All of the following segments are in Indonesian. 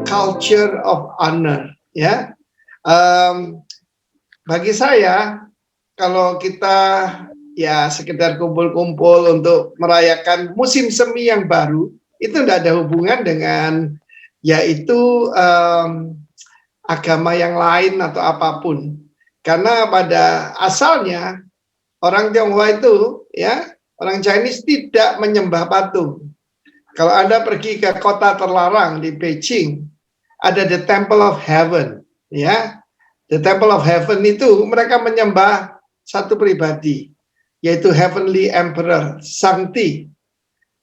culture of honor, ya. Bagi saya, kalau kita ya sekedar kumpul-kumpul untuk merayakan musim semi yang baru, itu tidak ada hubungan dengan yaitu agama yang lain atau apapun. Karena pada asalnya orang Tionghoa itu, ya, orang Chinese tidak menyembah patung. Kalau Anda pergi ke kota terlarang di Beijing, ada the Temple of Heaven, ya. The Temple of Heaven itu mereka menyembah satu pribadi, yaitu Heavenly Emperor, Sangti,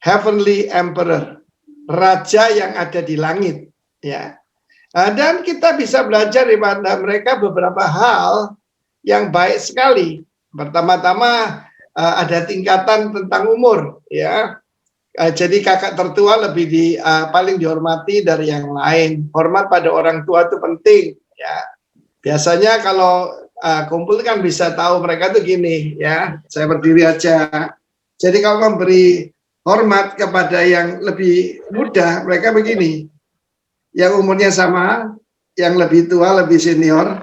Heavenly Emperor, raja yang ada di langit, ya. Dan kita bisa belajar daripada mereka beberapa hal yang baik sekali. Pertama-tama ada tingkatan tentang umur, ya. Jadi kakak tertua lebih paling dihormati dari yang lain. Hormat pada orang tua itu penting, ya. Biasanya kalau kumpul kan bisa tahu mereka tuh gini, ya. Saya berdiri aja. Jadi kalau memberi hormat kepada yang lebih muda, mereka begini. Yang umurnya sama, yang lebih tua, lebih senior,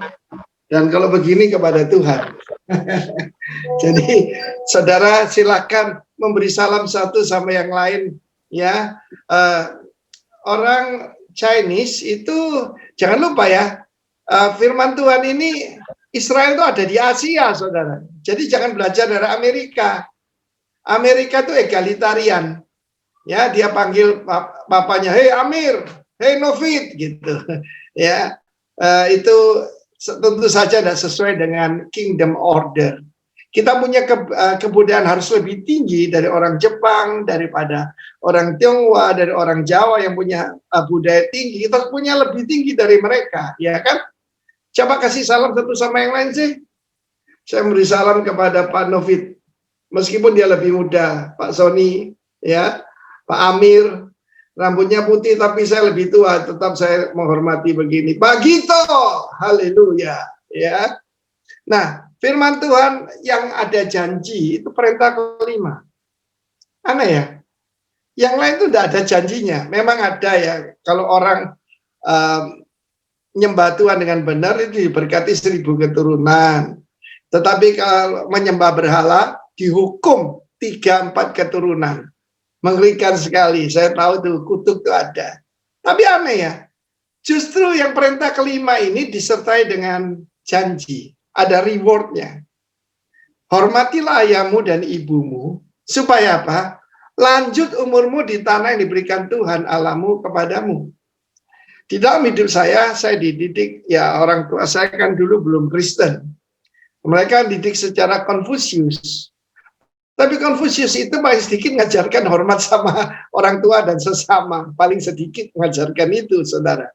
dan kalau begini kepada Tuhan. Jadi saudara silakan memberi salam satu sama yang lain, ya. Orang Chinese itu jangan lupa ya, firman Tuhan ini Israel itu ada di Asia, saudara. Jadi jangan belajar dari Amerika. Amerika itu egalitarian, ya. Dia panggil bapaknya, hey Amir, hey Novid, gitu, ya. Itu tentu saja tidak sesuai dengan kingdom order. Kita punya kebudayaan harus lebih tinggi dari orang Jepang, daripada orang Tionghoa, dari orang Jawa yang punya budaya tinggi. Kita punya lebih tinggi dari mereka, ya kan? Coba kasih salam satu sama yang lain sih. Saya beri salam kepada Pak Novid, meskipun dia lebih muda, Pak Sony, ya, Pak Amir, rambutnya putih tapi saya lebih tua, tetap saya menghormati begini. Pak Gito, haleluya, ya. Nah, firman Tuhan yang ada janji itu perintah kelima. Aneh ya? Yang lain itu tidak ada janjinya. Memang ada ya, kalau orang menyembah Tuhan dengan benar itu diberkati 1000 keturunan. Tetapi kalau menyembah berhala dihukum 3-4 keturunan. Mengerikan sekali. Saya tahu tuh kutuk itu ada. Tapi aneh ya, justru yang perintah kelima ini disertai dengan janji. Ada rewardnya. Hormatilah ayahmu dan ibumu, supaya apa? Lanjut umurmu di tanah yang diberikan Tuhan Allahmu kepadamu. Di dalam hidup saya dididik, ya orang tua saya kan dulu belum Kristen. Mereka didik secara Konfusius. Tapi Konfusius itu paling sedikit mengajarkan hormat sama orang tua dan sesama. Paling sedikit mengajarkan itu, saudara.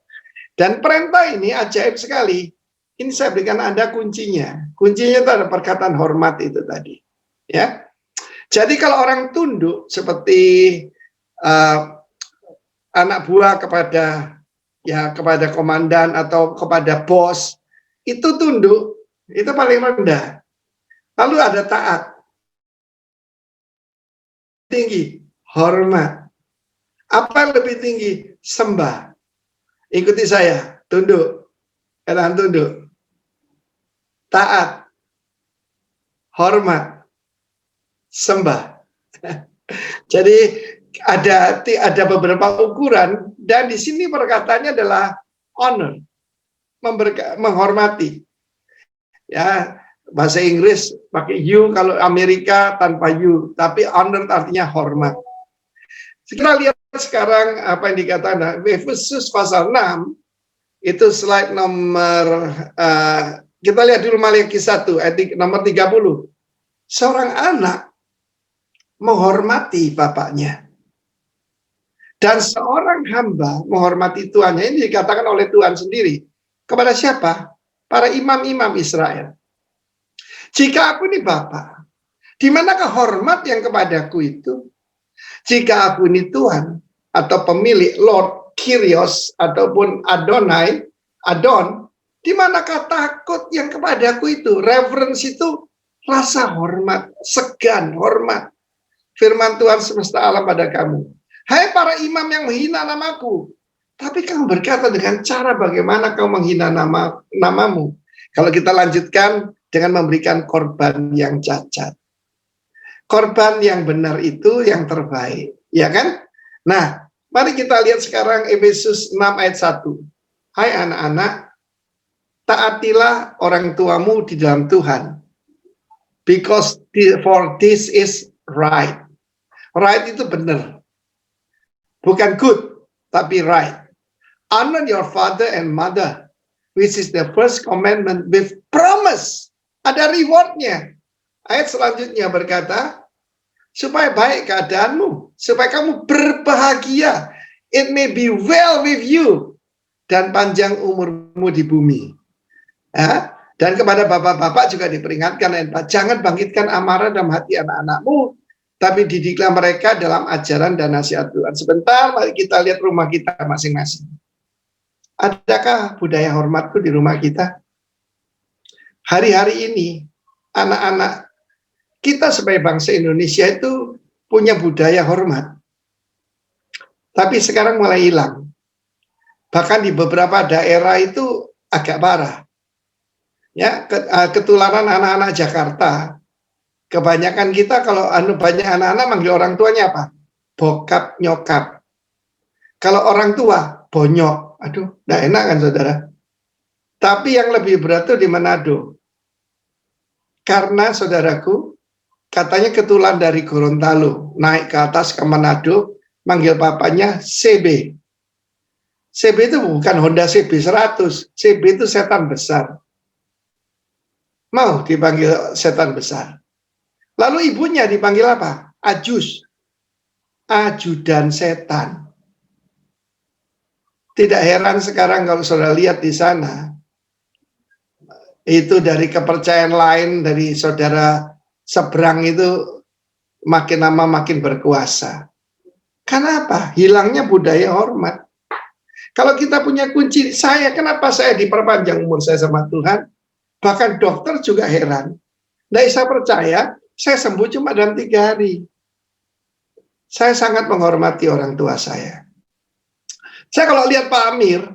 Dan perintah ini ajaib sekali. Ini saya berikan Anda kuncinya. Kuncinya itu ada perkataan hormat itu tadi. Ya. Jadi kalau orang tunduk seperti anak buah kepada komandan atau kepada bos, itu tunduk, itu paling rendah. Lalu ada taat. Tinggi, hormat. Apa yang lebih tinggi? Sembah. Ikuti saya, tunduk. Katakan tunduk. Taat. Hormat. Sembah. Jadi ada beberapa ukuran, dan di sini perkataannya adalah honor, menghormati. Ya, bahasa Inggris pakai you, kalau Amerika tanpa you, tapi honor artinya hormat. Kita lihat sekarang apa yang dikatakan Efesus pasal 6, itu slide nomor kita lihat dulu Maliaki 1 ayat nomor 30. Seorang anak menghormati bapaknya, dan seorang hamba menghormati tuannya. Ini dikatakan oleh Tuhan sendiri. Kepada siapa? Para imam-imam Israel. Jika aku ini Bapa, di manakah hormat yang kepadaku itu? Jika aku ini Tuhan atau pemilik, Lord, Kyrios, ataupun Adonai, Adon, di manakah takut yang kepadaku itu? Reverence itu rasa hormat, segan, hormat. Firman Tuhan semesta alam pada kamu. Hai para imam yang menghina namaku, Tapi kamu berkata dengan cara bagaimana kau menghina namamu. Kalau kita lanjutkan dengan memberikan korban yang cacat. Korban yang benar itu yang terbaik, ya kan? Nah, mari kita lihat sekarang Efesus 6 ayat 1. Hai anak-anak, taatilah orang tuamu di dalam Tuhan. Because for this is right. Right itu benar. Bukan good, tapi right. Honor your father and mother, which is the first commandment with promise. Ada rewardnya. Ayat selanjutnya berkata, supaya baik keadaanmu, supaya kamu berbahagia. It may be well with you. Dan panjang umurmu di bumi. Ya? Dan kepada bapak-bapak juga diperingatkan, jangan bangkitkan amarah dalam hati anak-anakmu, tapi didiklah mereka dalam ajaran dan nasihat Tuhan. Sebentar, mari kita lihat rumah kita masing-masing. Adakah budaya hormatku di rumah kita? Hari-hari ini, anak-anak kita sebagai bangsa Indonesia itu punya budaya hormat. Tapi sekarang mulai hilang. Bahkan di beberapa daerah itu agak parah. Ya, ketularan anak-anak Jakarta. Kebanyakan kita kalau banyak anak-anak manggil orang tuanya apa? Bokap, nyokap. Kalau orang tua, bonyok. Aduh, nggak enak kan saudara? Tapi yang lebih berat itu di Manado. Karena saudaraku, katanya ketulan dari Gorontalo, naik ke atas ke Manado, manggil papanya CB. CB itu bukan Honda CB 100, CB itu setan besar. Mau dipanggil setan besar. Lalu ibunya dipanggil apa? Ajus. Ajudan setan. Tidak heran sekarang kalau saudara lihat di sana, itu dari kepercayaan lain dari saudara seberang itu makin lama makin berkuasa. Kenapa? Hilangnya budaya hormat. Kalau kita punya kunci, kenapa saya diperpanjang umur saya sama Tuhan? Bahkan dokter juga heran. Nggak bisa percaya, saya sembuh cuma dalam 3 hari. Saya sangat menghormati orang tua saya. Saya kalau lihat Pak Amir,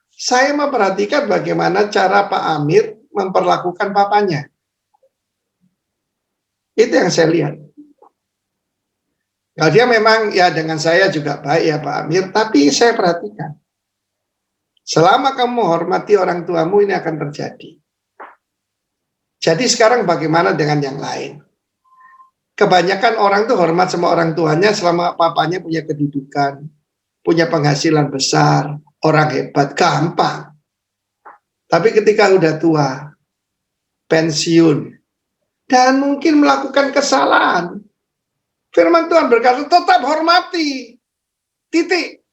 saya memperhatikan bagaimana cara Pak Amir memperlakukan papanya. Itu yang saya lihat. Kalau dia memang ya dengan saya juga baik ya Pak Amir, tapi saya perhatikan. Selama kamu menghormati orang tuamu ini akan terjadi. Jadi sekarang bagaimana dengan yang lain? Kebanyakan orang tuh hormat sama orang tuanya selama papanya punya kedudukan, punya penghasilan besar, orang hebat, gampang. Tapi ketika udah tua, pensiun, dan mungkin melakukan kesalahan, firman Tuhan berkata, tetap hormati. Titik.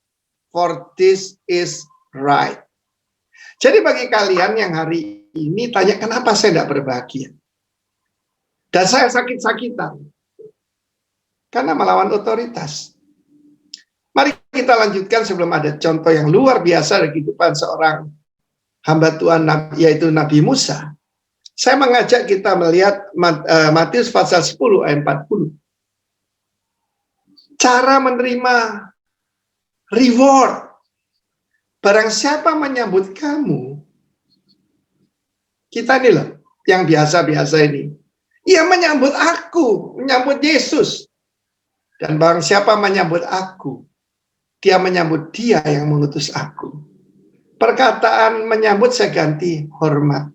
For this is right. Jadi bagi kalian yang hari ini tanya, kenapa saya tidak berbahagia? Dan saya sakit-sakitan. Karena melawan otoritas. Mari kita lanjutkan sebelum ada contoh yang luar biasa dari kehidupan seorang hamba Tuhan, yaitu Nabi Musa. Saya mengajak kita melihat Matius pasal 10 ayat 40. Cara menerima reward. Barang siapa menyambut kamu, kita ini loh, yang biasa-biasa ini. Ia menyambut aku, menyambut Yesus. Dan barang siapa menyambut aku, dia menyambut dia yang mengutus aku. Perkataan menyambut saya ganti hormat.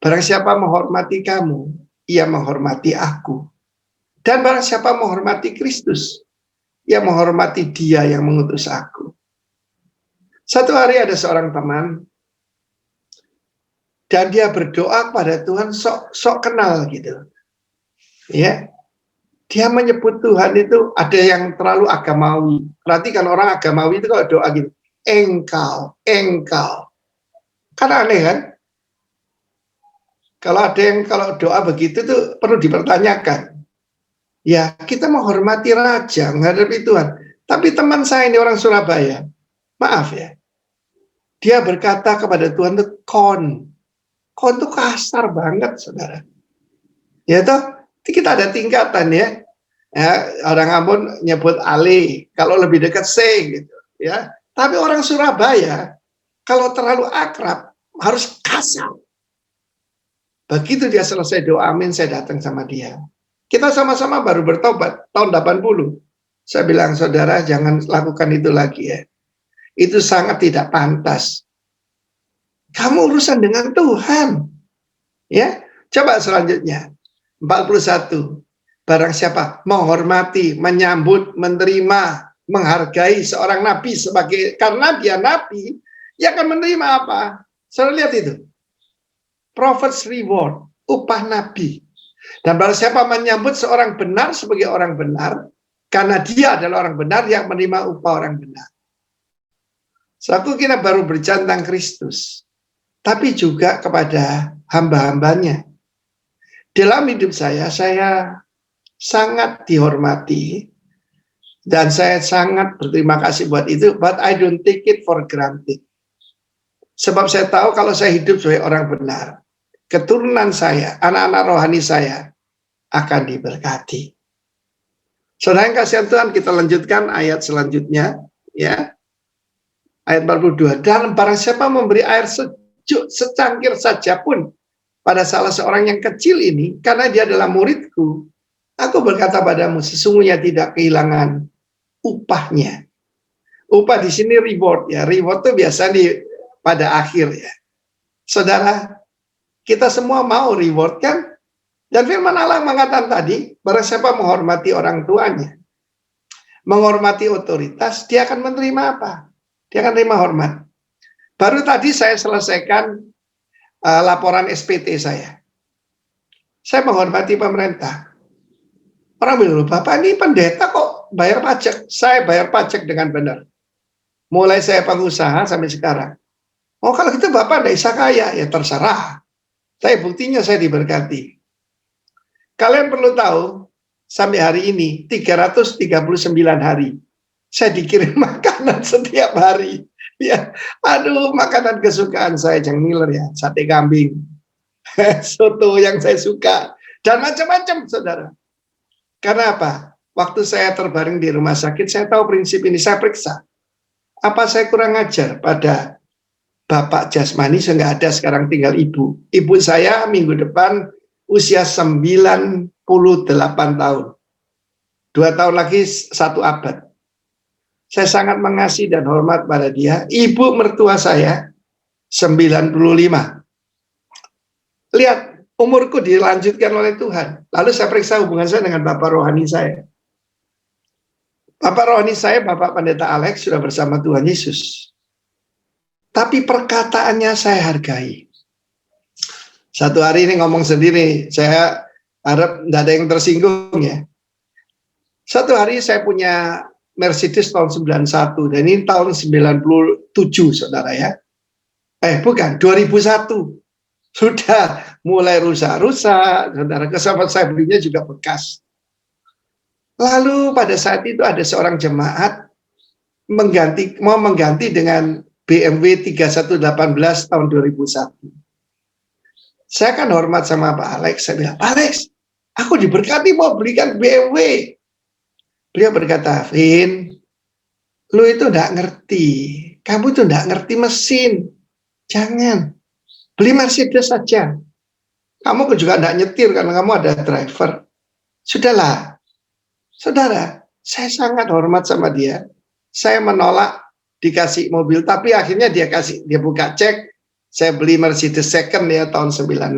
Barang siapa menghormati kamu, ia menghormati aku. Dan barang siapa menghormati Kristus, ia menghormati dia yang mengutus aku. Satu hari ada seorang teman, dan dia berdoa kepada Tuhan sok kenal gitu. Ya, dia menyebut Tuhan itu ada yang terlalu agamawi. Perhatikan orang agamawi itu kalau doa gitu, engkau. Kan aneh kan? Kalau ada yang kalau doa begitu tuh perlu dipertanyakan. Ya, kita menghormati raja, menghadapi Tuhan. Tapi teman saya ini orang Surabaya, maaf ya, dia berkata kepada Tuhan itu kon itu kasar banget, saudara. Ya toh, kita ada tingkatan ya. Orang Ambon nyebut ale, kalau lebih dekat se gitu, ya. Tapi orang Surabaya, kalau terlalu akrab, harus kasar. Begitu dia selesai doa amin, saya datang sama dia. Kita sama-sama baru bertobat, tahun 80. Saya bilang, saudara jangan lakukan itu lagi ya. Itu sangat tidak pantas. Kamu urusan dengan Tuhan. Ya, coba selanjutnya. 41. Barang siapa menghormati, menyambut, menerima, menghargai seorang nabi sebagai, karena dia nabi, dia akan menerima apa? Saudara lihat itu. Prophet's reward, upah nabi. Dan barang siapa menyambut seorang benar sebagai orang benar, karena dia adalah orang benar yang menerima upah orang benar. Satu kita baru berbicara tentang Kristus, tapi juga kepada hamba-hambanya. Dalam hidup saya sangat dihormati, dan saya sangat berterima kasih buat itu, but I don't take it for granted. Sebab saya tahu kalau saya hidup sebagai orang benar, keturunan saya, anak-anak rohani saya akan diberkati. Saudara yang kasihan Tuhan, kita lanjutkan ayat selanjutnya, ya. Ayat 42. Dan barang siapa memberi air sejuk secangkir saja pun pada salah seorang yang kecil ini, karena dia adalah muridku, aku berkata padamu, sesungguhnya tidak kehilangan upahnya. Upah di sini reward ya. Reward itu biasa pada akhir ya. Saudara, kita semua mau reward kan? Dan firman Allah mengatakan tadi, barang siapa menghormati orang tuanya, menghormati otoritas, dia akan menerima apa? Dia akan terima hormat. Baru tadi saya selesaikan laporan SPT saya. Saya menghormati pemerintah. Orang bilang, Bapak ini pendeta kok bayar pajak? Saya bayar pajak dengan benar. Mulai saya pengusaha sampai sekarang. Oh kalau gitu Bapak tidak bisa kaya, ya terserah. Saya buktinya saya diberkati. Kalian perlu tahu, sampai hari ini 339 hari saya dikirim makanan setiap hari. Ya, aduh makanan kesukaan saya jangan ngiler ya, sate kambing, soto yang saya suka dan macam-macam, saudara. Karena apa? Waktu saya terbaring di rumah sakit, saya tahu prinsip ini, saya periksa. Apa saya kurang ajar pada bapak jasmani, saya nggak ada, sekarang tinggal ibu. Ibu saya minggu depan usia 98 tahun. 2 tahun lagi 1 abad. Saya sangat mengasihi dan hormat pada dia. Ibu mertua saya 95. Lihat, umurku dilanjutkan oleh Tuhan. Lalu saya periksa hubungan saya dengan bapak rohani saya. Bapak rohani saya, Bapak Pendeta Alex, sudah bersama Tuhan Yesus. Tapi perkataannya saya hargai. Satu hari ini ngomong sendiri, saya harap tidak ada yang tersinggung ya. Satu hari saya punya Mercedes tahun 91, dan ini tahun 97, saudara ya. Bukan, 2001. Sudah mulai rusak-rusak, saudara. Kesahabat saya belinya juga bekas. Lalu pada saat itu ada seorang jemaat mau mengganti dengan BMW 3118 tahun 2001. Saya kan hormat sama Pak Alex, saya bilang, Pak Alex, aku diberkati mau belikan BMW. Beliau berkata, Vin, lu itu enggak ngerti, kamu itu enggak ngerti mesin, jangan, beli Mercedes saja. Kamu juga enggak nyetir karena kamu ada driver. Sudahlah, saudara, saya sangat hormat sama dia. Saya menolak dikasih mobil, tapi akhirnya dia buka cek, saya beli Mercedes second ya tahun 96.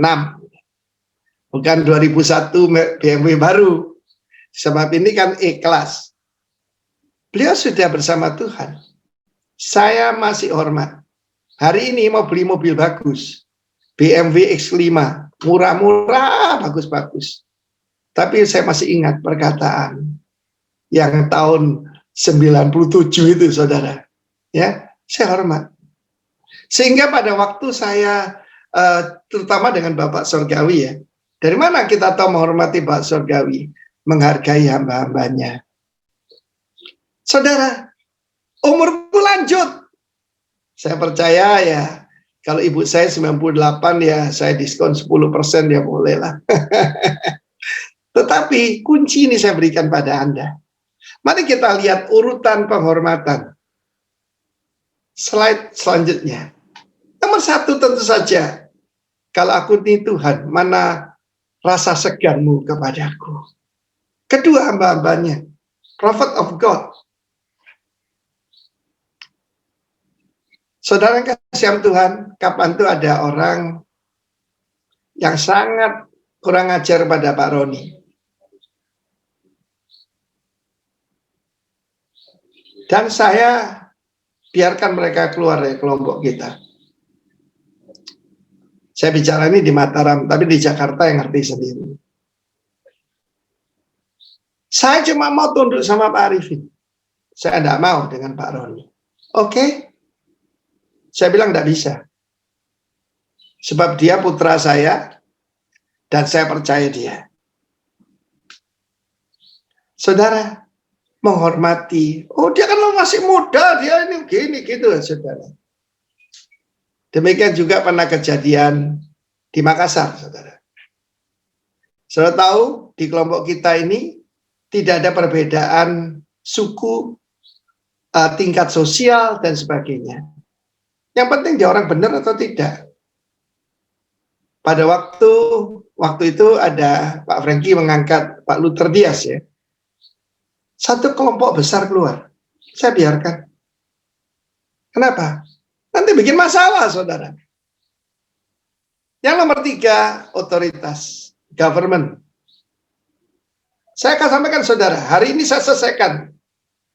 Bukan 2001 BMW baru. Sebab ini kan E-Class. Beliau sudah bersama Tuhan. Saya masih hormat. Hari ini mau beli mobil bagus. BMW X5. Murah-murah, bagus-bagus. Tapi saya masih ingat perkataan yang tahun 97 itu, saudara. Ya, saya hormat. Sehingga pada waktu saya, terutama dengan Bapak Surgawi ya, dari mana kita tahu menghormati Bapak Surgawi? Menghargai hamba-hambanya. Saudara, umurku lanjut. Saya percaya ya, kalau ibu saya 98 ya, saya diskon 10% ya bolehlah. Tetapi kunci ini saya berikan pada Anda. Mari kita lihat urutan penghormatan. Slide selanjutnya. Nomor satu tentu saja, kalau aku ini Tuhan, mana rasa seganmu kepadaku. Kedua, hamba-hambanya, prophet of God. Saudara kasihan Tuhan, kapan tuh ada orang yang sangat kurang ajar pada Pak Roni. Dan saya biarkan mereka keluar dari kelompok kita. Saya bicara ini di Mataram, tapi di Jakarta yang ngerti sendiri. Saya cuma mau tunduk sama Pak Arifin. Saya tidak mau dengan Pak Roni. Oke? Saya bilang tidak bisa. Sebab dia putra saya, dan saya percaya dia. Saudara, menghormati. Oh, dia kan masih muda, dia ini gini gitu, saudara. Demikian juga pernah kejadian di Makassar, saudara. Saudara tahu, di kelompok kita ini tidak ada perbedaan suku, tingkat sosial, dan sebagainya. Yang penting dia orang benar atau tidak. Pada waktu itu ada Pak Franky mengangkat Pak Luther Dias ya. Satu kelompok besar keluar. Saya biarkan. Kenapa? Nanti bikin masalah, saudara. Yang nomor 3, otoritas, government. Saya akan sampaikan, saudara, hari ini saya selesaikan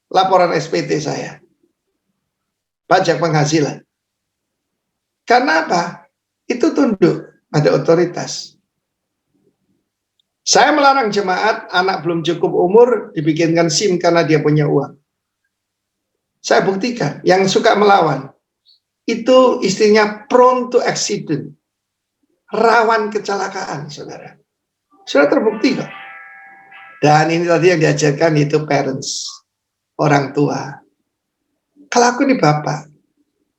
laporan SPT saya. Pajak penghasilan. Karena apa? Itu tunduk pada otoritas. Saya melarang jemaat, anak belum cukup umur, dibikinkan SIM karena dia punya uang. Saya buktikan, yang suka melawan, itu istrinya prone to accident. Rawan kecelakaan, saudara. Sudah terbukti kok. Dan ini tadi yang diajarkan itu parents, orang tua. Kalau aku ini bapak,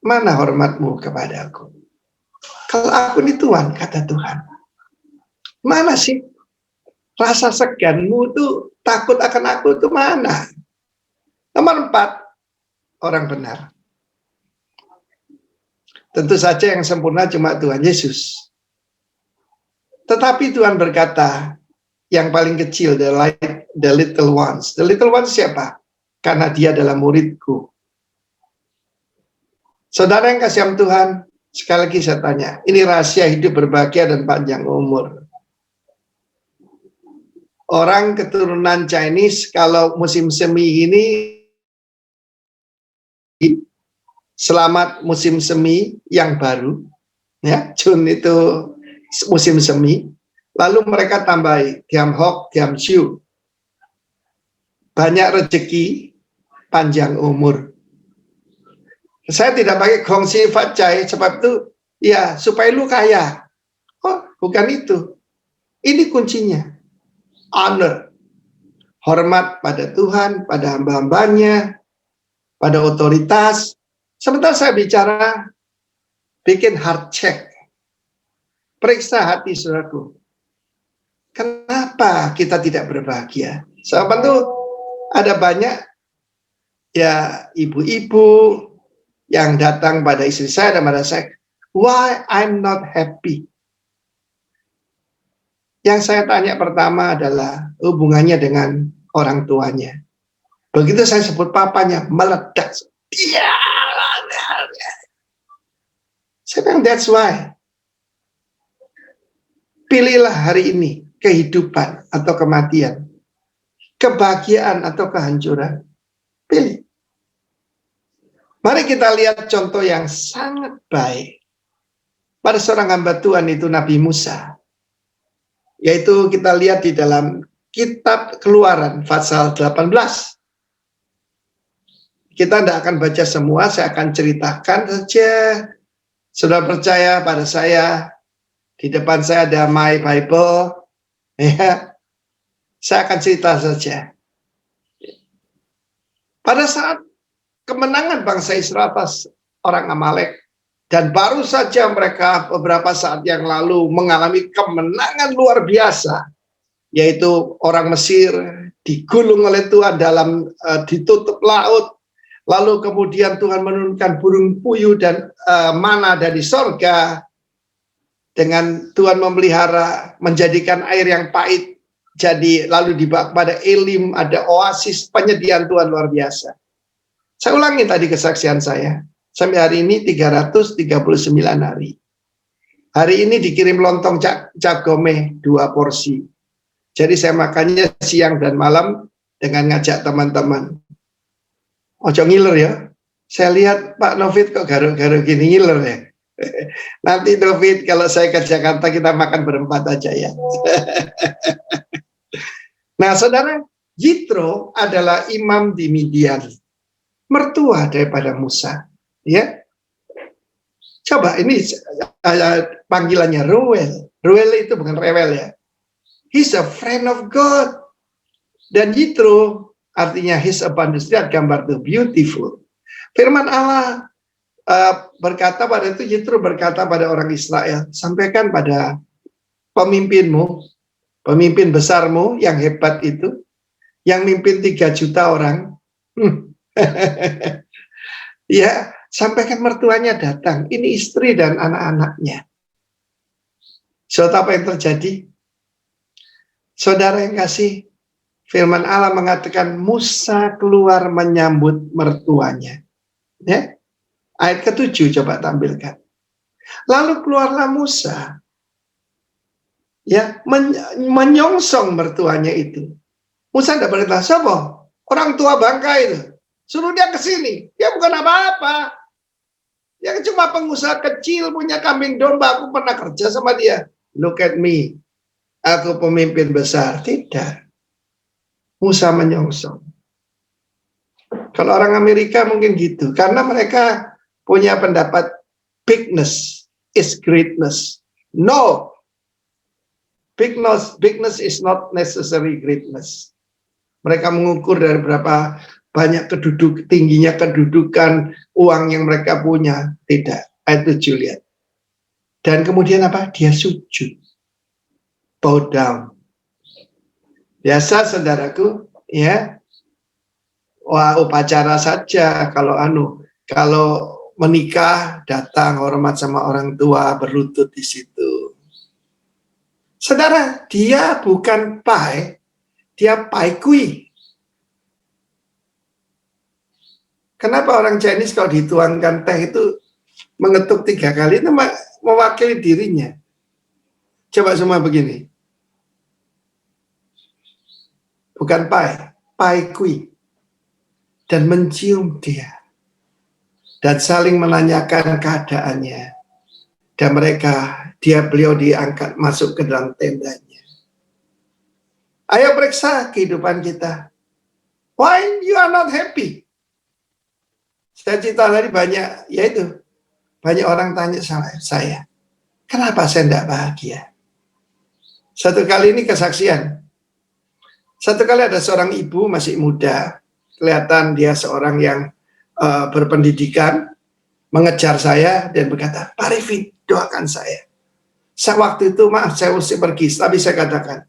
mana hormatmu kepada aku? Kalau aku ini Tuhan, kata Tuhan. Mana sih rasa seganmu tuh, takut akan aku itu mana? Nomor 4, orang benar. Tentu saja yang sempurna cuma Tuhan Yesus. Tetapi Tuhan berkata, yang paling kecil, the little ones. The little ones siapa? Karena dia adalah muridku. Saudara yang kasihan Tuhan, sekali lagi saya tanya, ini rahasia hidup berbahagia dan panjang umur. Orang keturunan Chinese kalau musim semi ini, selamat musim semi yang baru, ya, Jun itu musim semi, lalu mereka tambahi Tiamhock, Tiamxiu, banyak rezeki, panjang umur. Saya tidak pakai gongsi facai, sebab itu ya supaya lu kaya. Oh, bukan itu. Ini kuncinya. Honor. Hormat pada Tuhan, pada hamba-hambanya, pada otoritas. Sebentar saya bicara, bikin heart check. Periksa hati saudaraku. Kenapa kita tidak berbahagia? Sebab itu ada banyak ya ibu-ibu yang datang pada istri saya dan pada saya, why I'm not happy? Yang saya tanya pertama adalah hubungannya dengan orang tuanya. Begitu saya sebut papanya, meledak. Dia. Saya bilang, that's why. Pilihlah hari ini kehidupan atau kematian, kebahagiaan atau kehancuran. Pilih. Mari kita lihat contoh yang sangat baik pada seorang hamba Tuhan itu Nabi Musa. Yaitu kita lihat di dalam kitab Keluaran pasal 18. Kita tidak akan baca semua, saya akan ceritakan saja. Sudah percaya pada saya, di depan saya ada My Bible. Ya, saya akan cerita saja. Pada saat kemenangan bangsa Israel atas orang Amalek, dan baru saja mereka beberapa saat yang lalu mengalami kemenangan luar biasa, yaitu orang Mesir digulung oleh Tuhan dalam ditutup laut, lalu kemudian Tuhan menurunkan burung puyuh dan mana dari sorga, dengan Tuhan memelihara, menjadikan air yang pahit jadi lalu dibawa kepada Elim, ada oasis, penyediaan Tuhan luar biasa. Saya ulangi tadi kesaksian saya, sampai hari ini 339 hari. Hari ini dikirim lontong cap gome 2 porsi. Jadi saya makannya siang dan malam dengan ngajak teman-teman. Ojo ngiler ya. Saya lihat Pak Novit kok garuk-garuk gini, ngiler ya. Nanti Novit kalau saya ke Jakarta kita makan berempat aja ya. Nah saudara, Yitro adalah imam di Midian, mertua daripada Musa. Ya, coba ini panggilannya Reuel. Reuel itu bukan rewel ya. He's a friend of God. Dan Yitro artinya his abundance, lihat gambar itu, beautiful. Firman Allah berkata pada itu, Yitro berkata pada orang Israel, sampaikan pada pemimpinmu, pemimpin besarmu yang hebat itu, yang mimpin 3 juta orang. Ya, sampaikan mertuanya datang, ini istri dan anak-anaknya. Saudara, apa yang terjadi? Saudara yang kasih, firman Allah mengatakan Musa keluar menyambut mertuanya. Ya, ayat ke-7 coba tampilkan. Lalu keluarlah Musa, ya, menyongsong mertuanya itu. Musa tidak berkata, siapa? Orang tua bangka itu. Suruh dia ke sini. Dia bukan apa-apa. Dia cuma pengusaha kecil, punya kambing domba. Aku pernah kerja sama dia. Look at me. Aku pemimpin besar. Tidak. Musa menyongsong. Kalau orang Amerika mungkin gitu. Karena mereka punya pendapat bigness is greatness. No. Bigness is not necessary greatness. Mereka mengukur dari berapa banyak tingginya kedudukan, uang yang mereka punya. Tidak. Ayat 7 lihat. Dan kemudian apa? Dia sujud. Bow down. Biasa saudaraku, ya. Wah, upacara saja kalau menikah datang hormat sama orang tua, berlutut di situ. Saudara, dia bukan pai, dia pai kui. Kenapa orang Chinese kalau dituangkan teh itu mengetuk 3 kali, itu mewakili dirinya. Coba semua begini. Bukan pai, pai kui. Dan mencium dia. Dan saling menanyakan keadaannya. Dan beliau diangkat masuk ke dalam tendanya. Ayo periksa kehidupan kita. Why you are not happy? Saya cerita tadi banyak orang tanya sama saya, kenapa saya tidak bahagia? Satu kali ini kesaksian. Satu kali ada seorang ibu masih muda, kelihatan dia seorang yang berpendidikan, mengejar saya dan berkata, Pak Rifin, doakan saya. Saya waktu itu, maaf saya mesti pergi, tapi saya katakan,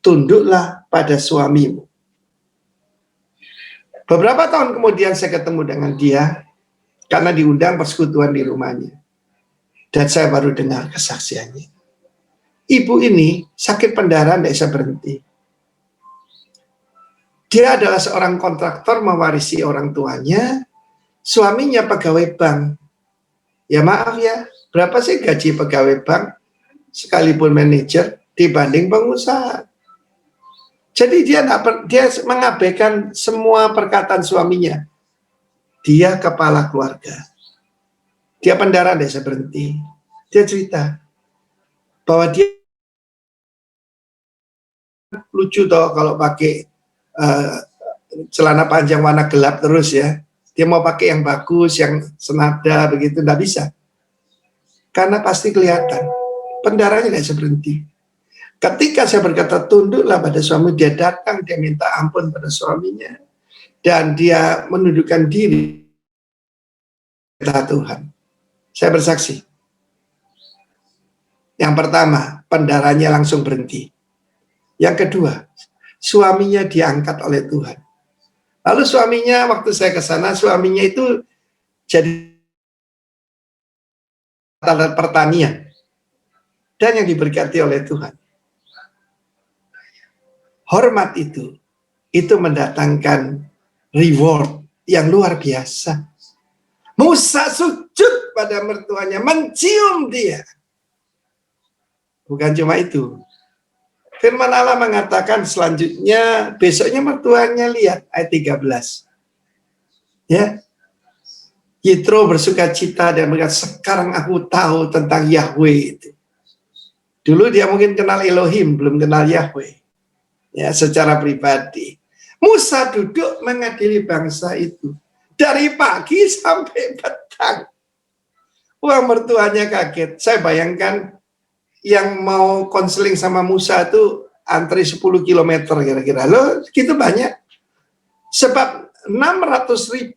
tunduklah pada suamimu. Beberapa tahun kemudian saya ketemu dengan dia, karena diundang persekutuan di rumahnya. Dan saya baru dengar kesaksiannya. Ibu ini sakit pendarahan, tidak bisa berhenti. Dia adalah seorang kontraktor mewarisi orang tuanya, suaminya pegawai bank. Ya maaf ya, berapa sih gaji pegawai bank, sekalipun manajer, dibanding pengusaha? Jadi dia mengabaikan semua perkataan suaminya. Dia kepala keluarga. Dia pendarahan, tidak bisa berhenti. Dia cerita bahwa dia lucu toh kalau pakai celana panjang warna gelap terus ya. Dia mau pakai yang bagus, yang senada begitu, tidak bisa. Karena pasti kelihatan pendarahannya tidak bisa berhenti. Ketika saya berkata tunduklah pada suami, dia datang, dia minta ampun pada suaminya, dan dia menundukkan diri kepada Tuhan. Saya bersaksi. Yang pertama, pendarahannya langsung berhenti. Yang kedua, suaminya diangkat oleh Tuhan. Lalu suaminya, waktu saya ke sana, suaminya itu jadi pertanian dan yang diberkati oleh Tuhan. Hormat itu mendatangkan reward yang luar biasa. Musa sujud pada mertuanya, mencium dia. Bukan cuma itu. Firman Allah mengatakan selanjutnya, besoknya mertuanya lihat, ayat 13. Ya, Yitro bersuka cita dan berkata, sekarang aku tahu tentang Yahweh itu. Dulu dia mungkin kenal Elohim, belum kenal Yahweh. Ya, secara pribadi. Musa duduk mengadili bangsa itu. Dari pagi sampai petang. Wah, mertuanya kaget. Saya bayangkan yang mau konseling sama Musa itu antri 10 km kira-kira. Loh, gitu banyak. Sebab 600.000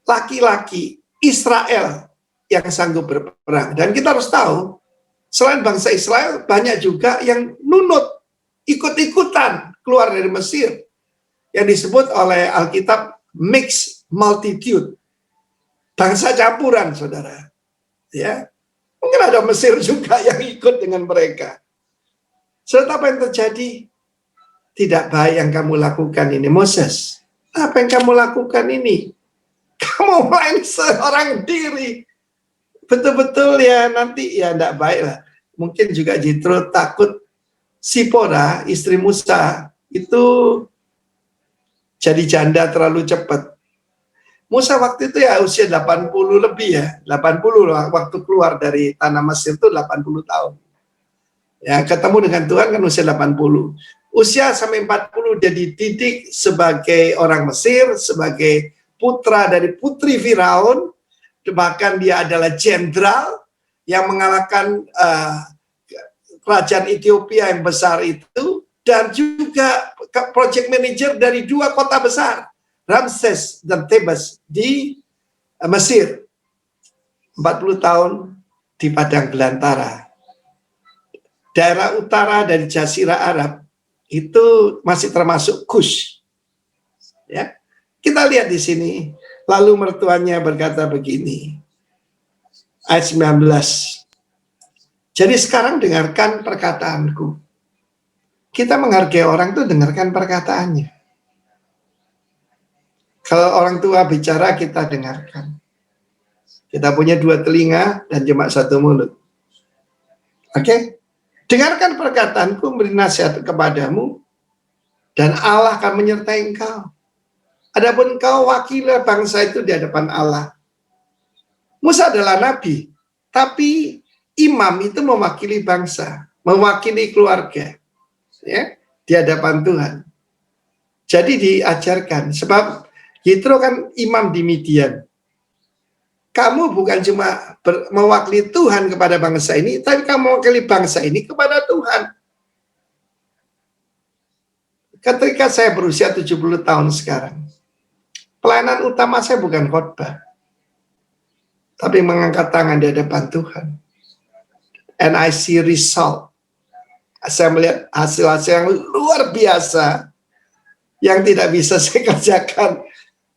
laki-laki Israel yang sanggup berperang. Dan kita harus tahu, selain bangsa Israel, banyak juga yang nunut, ikut-ikutan keluar dari Mesir. Yang disebut oleh Alkitab mixed multitude. Bangsa campuran, saudara. Ya, mungkin ada Mesir juga yang ikut dengan mereka. Saudara, apa yang terjadi? Tidak baik yang kamu lakukan ini, Moses. Apa yang kamu lakukan ini? Kamu main seorang diri. Betul-betul ya, nanti ya tidak baik lah. Mungkin juga Jitro takut Sipora, istri Musa, itu jadi janda terlalu cepat. Musa waktu itu ya usia 80 lebih ya. 80 waktu keluar dari tanah Mesir itu 80 tahun. Ya, ketemu dengan Tuhan kan usia 80. Usia sampai 40 dia dididik sebagai orang Mesir, sebagai putra dari putri Firaun, bahkan dia adalah jenderal yang mengalahkan kerajaan Ethiopia yang besar itu, dan juga project manager dari 2 kota besar, Ramses dan Thebes di Mesir. 40 tahun di padang belantara. Daerah utara dari Jazirah Arab itu masih termasuk Kush. Ya. Kita lihat di sini. Lalu mertuanya berkata begini. Ayat 19. Jadi sekarang dengarkan perkataanku. Kita menghargai orang itu dengarkan perkataannya. Kalau orang tua bicara kita dengarkan. Kita punya 2 telinga dan cuma 1 mulut. Oke? Dengarkan perkataanku, beri nasihat kepadamu, dan Allah akan menyertai engkau. Adapun engkau wakilah bangsa itu di hadapan Allah. Musa adalah nabi, tapi imam itu mewakili bangsa, mewakili keluarga, ya, di hadapan Tuhan. Jadi diajarkan, sebab Yitro kan imam di Midian. Kamu bukan cuma mewakili Tuhan kepada bangsa ini, tapi kamu mewakili bangsa ini kepada Tuhan. Ketika saya berusia 70 tahun sekarang, pelayanan utama saya bukan khotbah, tapi mengangkat tangan di hadapan Tuhan. And I see result. Saya melihat hasil-hasil yang luar biasa, yang tidak bisa saya kerjakan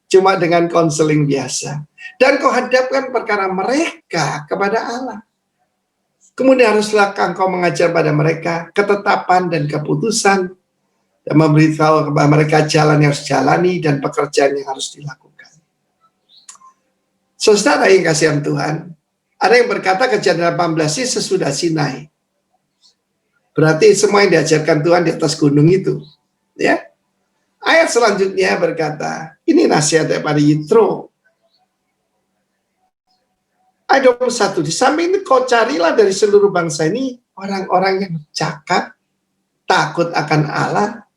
cuma dengan konseling biasa. Dan kau hadapkan perkara mereka kepada Allah. Kemudian haruslah engkau mengajar pada mereka ketetapan dan keputusan, dan memberitahu kepada mereka jalan yang harus jalani dan pekerjaan yang harus dilakukan. Saudara yang kasihan Tuhan, ada yang berkata Kejadian 18 ini sesudah Sinai. Berarti semua yang diajarkan Tuhan di atas gunung itu. Ya. Ayat selanjutnya berkata, ini nasihat daripada Yitro. Ayat 21, di samping itu kau carilah dari seluruh bangsa ini orang-orang yang cakap, takut akan Allah,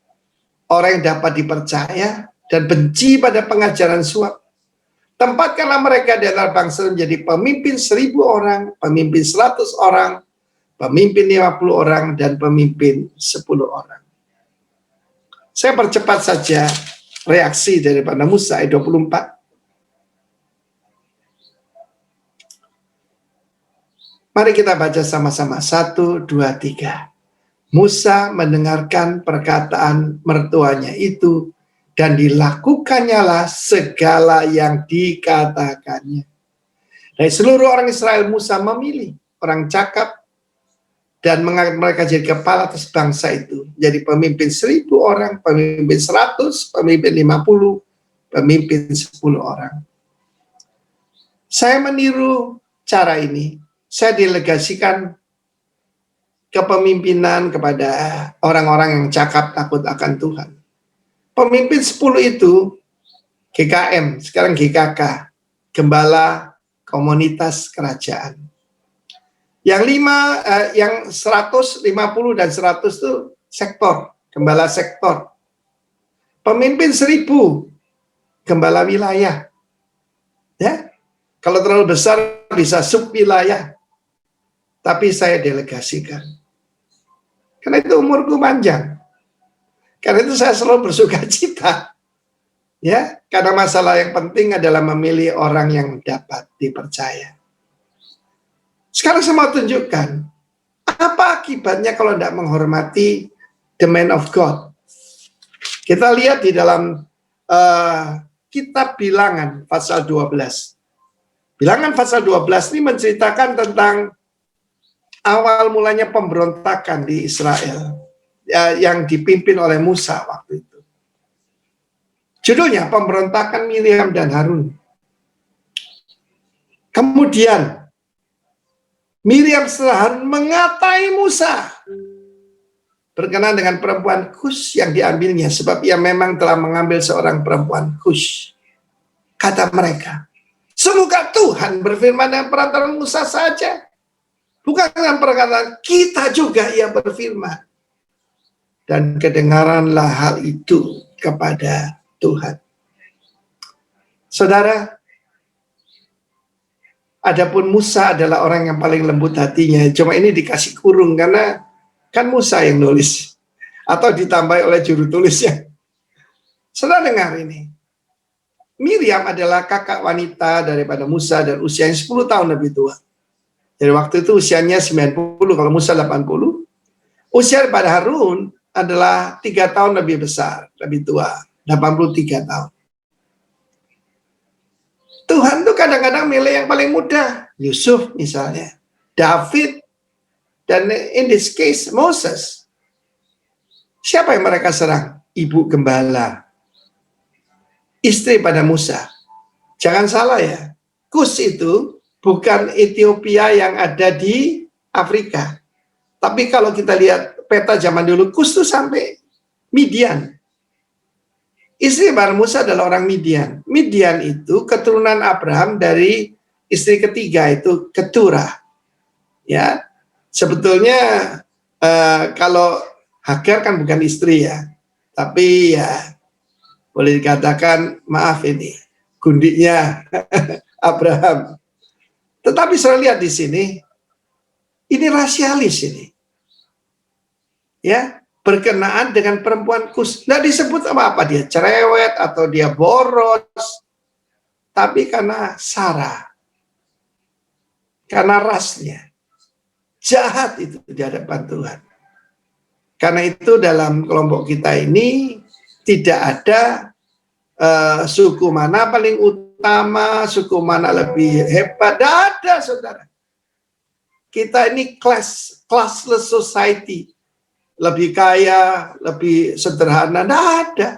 orang yang dapat dipercaya, dan benci pada pengajaran suap. Tempatkanlah mereka di antara bangsa menjadi pemimpin 1.000 orang, pemimpin 100 orang, pemimpin 50 orang, dan pemimpin 10 orang. Saya percepat saja reaksi daripada Musa ayat 24. Mari kita baca sama-sama. 1, 2, 3. Musa mendengarkan perkataan mertuanya itu dan dilakukannya segala yang dikatakannya. Dari seluruh orang Israel, Musa memilih orang cakap dan mengangkat mereka jadi kepala atas bangsa itu. Jadi pemimpin 1.000 orang, pemimpin 100, pemimpin 50, pemimpin 10 orang. Saya meniru cara ini. Saya delegasikan kepemimpinan kepada orang-orang yang cakap takut akan Tuhan. Pemimpin 10 itu GKM, sekarang GKK, Gembala Komunitas Kerajaan. Yang 150 dan 100 itu sektor, gembala sektor. Pemimpin 1.000, gembala wilayah. Ya, kalau terlalu besar bisa sub wilayah. Tapi saya delegasikan. Karena itu umurku panjang. Karena itu saya selalu bersuka cita. Ya, karena masalah yang penting adalah memilih orang yang dapat dipercaya. Sekarang saya mau tunjukkan apa akibatnya kalau tidak menghormati the man of God. Kita lihat di dalam kitab Bilangan pasal 12. Bilangan pasal 12 ini menceritakan tentang awal mulanya pemberontakan di Israel yang dipimpin oleh Musa waktu itu. Judulnya pemberontakan Miriam dan Harun. Kemudian Miriam setelah Harun mengatai Musa berkenaan dengan perempuan Kus yang diambilnya, sebab ia memang telah mengambil seorang perempuan Kus. Kata mereka, semoga Tuhan berfirman dengan perantara Musa saja, bukan dengan perkataan kita juga ia berfirman. Dan kedengaranlah hal itu kepada Tuhan. Saudara, adapun Musa adalah orang yang paling lembut hatinya. Cuma ini dikasih kurung karena kan Musa yang nulis. Atau ditambah oleh juru tulisnya. Saudara dengar ini. Miriam adalah kakak wanita daripada Musa dan usianya 10 tahun lebih tua. Jadi waktu itu usianya 90, kalau Musa 80. Usia daripada Harun adalah 3 tahun lebih besar, lebih tua. 83 tahun. Tuhan tuh kadang-kadang milih yang paling muda. Yusuf misalnya. David. Dan in this case, Moses. Siapa yang mereka serang? Ibu gembala. Istri pada Musa. Jangan salah ya. Kus itu bukan Ethiopia yang ada di Afrika. Tapi kalau kita lihat peta zaman dulu, Kus itu sampai Midian. Istri Bar Musa adalah orang Midian. Midian itu keturunan Abraham dari istri ketiga itu Keturah. Ya, sebetulnya kalau Hagar kan bukan istri ya, tapi ya boleh dikatakan maaf ini gundiknya Abraham. Tetapi saya lihat di sini, ini rasialis ini, ya. Berkenaan dengan perempuan Kus. Nggak disebut apa dia cerewet atau dia boros. Tapi karena Sarah. Karena rasnya. Jahat itu di hadapan Tuhan. Karena itu dalam kelompok kita ini tidak ada suku mana paling utama, suku mana lebih hebat. Tidak ada, saudara. Kita ini classless society. Lebih kaya, lebih sederhana, tidak ada.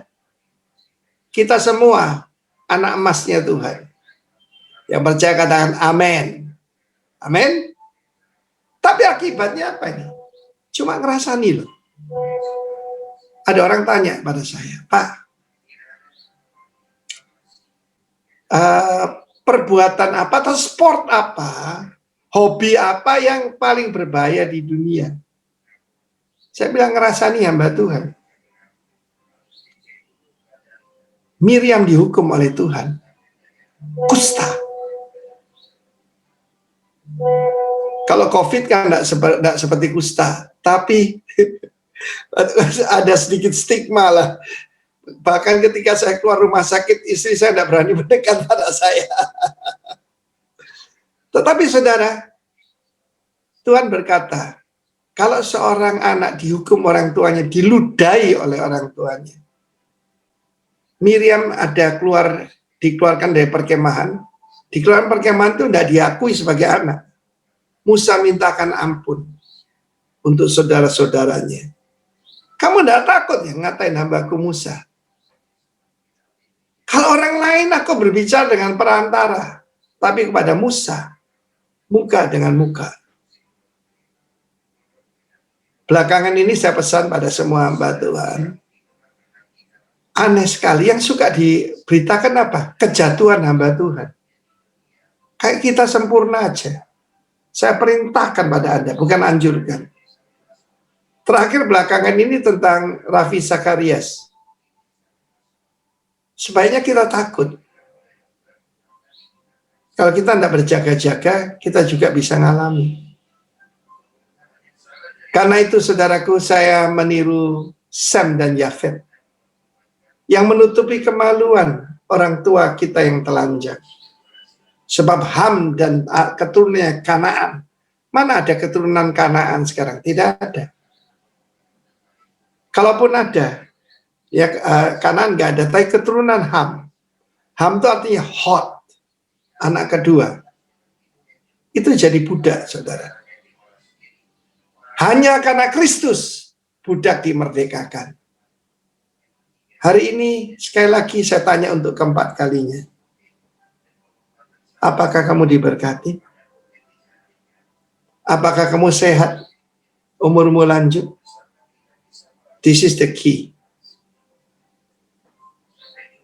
Kita semua anak emasnya Tuhan. Yang percaya katakan amin. Amin. Tapi akibatnya apa ini? Cuma ngerasani loh. Ada orang tanya pada saya, Pak, perbuatan apa atau sport apa, hobi apa yang paling berbahaya di dunia? Saya bilang ngerasani hamba Tuhan. Miriam dihukum oleh Tuhan. Kusta. Kalau COVID kan tidak seperti kusta. Tapi ada sedikit stigma lah. Bahkan ketika saya keluar rumah sakit, istri saya tidak berani mendekat pada saya. Tetapi saudara, Tuhan berkata, kalau seorang anak dihukum orang tuanya, diludahi oleh orang tuanya, Miriam ada dikeluarkan dari perkemahan. Dikeluarkan perkemahan itu tidak diakui sebagai anak. Musa mintakan ampun untuk saudara-saudaranya. Kamu tidak takut ya ngatain hambaku Musa? Kalau orang lain aku berbicara dengan perantara, tapi kepada Musa, muka dengan muka. Belakangan ini saya pesan pada semua hamba Tuhan, aneh sekali yang suka diberitakan apa? Kejatuhan hamba Tuhan. Kayak kita sempurna aja. Saya perintahkan pada Anda, bukan anjurkan. Terakhir belakangan ini tentang Raffi Sakarias. Sebaiknya kita takut. Kalau kita tidak berjaga-jaga, kita juga bisa ngalami. Karena itu saudaraku, saya meniru Sem dan Yafet yang menutupi kemaluan orang tua kita yang telanjang. Sebab Ham dan keturunannya Kanaan. Mana ada keturunan Kanaan sekarang? Tidak ada. Kalaupun ada, ya Kanaan nggak ada, tapi keturunan Ham. Ham itu artinya hot, anak kedua. Itu jadi budak, saudara. Hanya karena Kristus, budak dimerdekakan. Hari ini, sekali lagi saya tanya untuk keempat kalinya. Apakah kamu diberkati? Apakah kamu sehat? Umurmu lanjut? This is the key.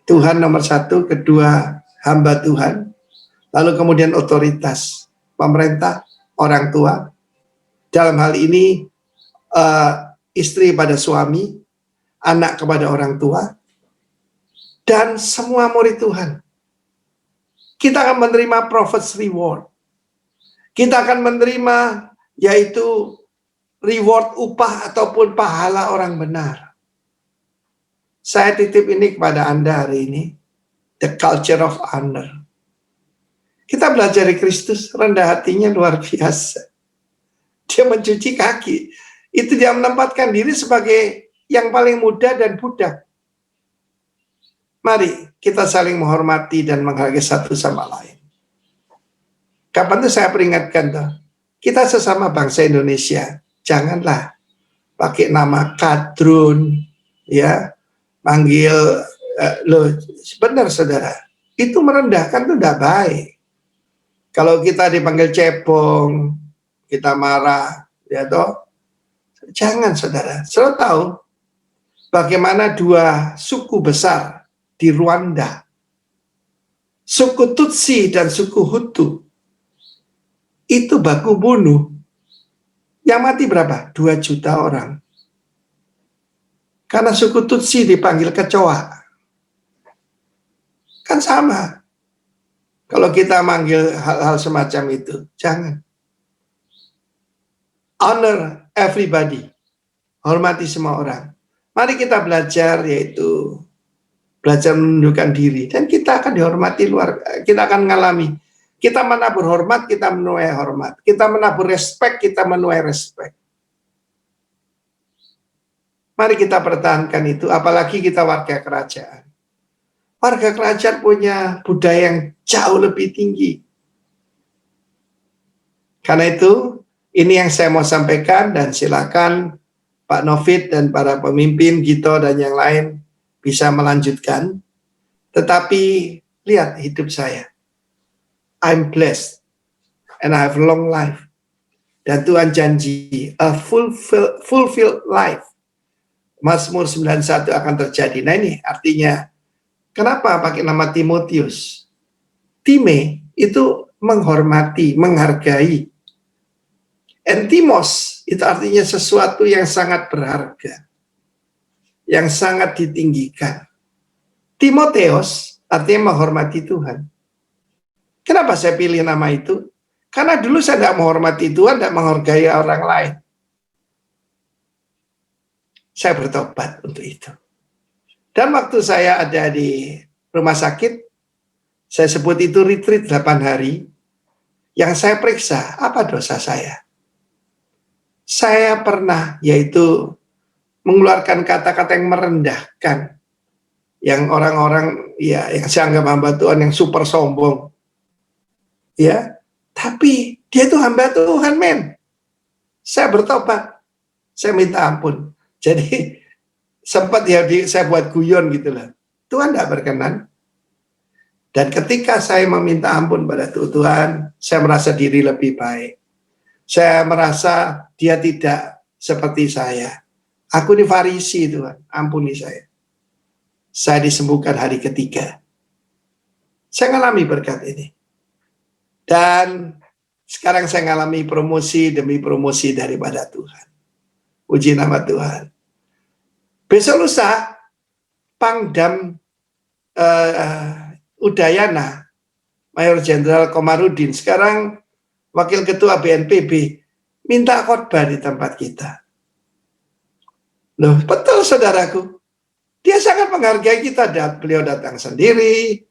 Tuhan nomor satu, kedua hamba Tuhan, lalu kemudian otoritas, pemerintah, orang tua, dalam hal ini istri pada suami, anak kepada orang tua, dan semua murid Tuhan. Kita akan menerima prophet's reward. Kita akan menerima yaitu reward upah ataupun pahala orang benar. Saya titip ini kepada Anda hari ini. The culture of honor. Kita belajar dari Kristus, rendah hatinya luar biasa. Dia mencuci kaki. Itu dia menempatkan diri sebagai yang paling muda dan budak. Mari kita saling menghormati dan menghargai satu sama lain. Kapan tuh saya peringatkan tuh, kita sesama bangsa Indonesia, janganlah pakai nama kadrun, ya, panggil loh, benar saudara, itu merendahkan tuh tidak baik. Kalau kita dipanggil cepong, kita marah, ya toh, jangan saudara. Selalu tahu bagaimana dua suku besar di Rwanda, suku Tutsi dan suku Hutu, itu baku bunuh. Yang mati berapa? 2 juta orang. Karena suku Tutsi dipanggil kecoa. Kan sama. Kalau kita manggil hal-hal semacam itu, jangan. Honor everybody. Hormati semua orang. Mari kita belajar, yaitu belajar menundukkan diri, dan kita akan dihormati kita akan mengalami. Kita menabur hormat, kita menuai hormat. Kita menabur respect, kita menuai respect. Mari kita pertahankan itu, apalagi kita warga kerajaan. Warga kerajaan punya budaya yang jauh lebih tinggi. Karena itu, ini yang saya mau sampaikan, dan silakan Pak Novit dan para pemimpin, Gito dan yang lain bisa melanjutkan. Tetapi lihat hidup saya. I'm blessed and I have long life. Dan Tuhan janji a fulfilled life. Mazmur 91 akan terjadi. Nah ini artinya kenapa pakai nama Timotius? Time itu menghormati, menghargai. And Timos itu artinya sesuatu yang sangat berharga, yang sangat ditinggikan. Timoteus artinya menghormati Tuhan. Kenapa saya pilih nama itu? Karena dulu saya tidak menghormati Tuhan, tidak menghargai orang lain. Saya bertobat untuk itu. Dan waktu saya ada di rumah sakit, saya sebut itu retreat 8 hari, yang saya periksa, apa dosa saya? Saya pernah, yaitu mengeluarkan kata-kata yang merendahkan yang orang-orang ya yang saya anggap hamba Tuhan yang super sombong. Ya, tapi dia itu hamba Tuhan, men. Saya bertobat, saya minta ampun. Jadi sempat ya saya buat guyon gitu lah. Tuhan tidak berkenan. Dan ketika saya meminta ampun pada Tuhan, saya merasa diri lebih baik. Saya merasa dia tidak seperti saya. Aku ini Farisi, Tuhan, ampuni saya. Saya disembuhkan hari ketiga. Saya ngalami berkat ini. Dan sekarang saya ngalami promosi demi promosi daripada Tuhan. Puji nama Tuhan. Besok lusa, Pangdam Udayana, Mayor Jenderal Komarudin, sekarang Wakil Ketua BNPB, minta khotbah di tempat kita. Loh, betul saudaraku. Dia sangat menghargai kita, beliau datang sendiri.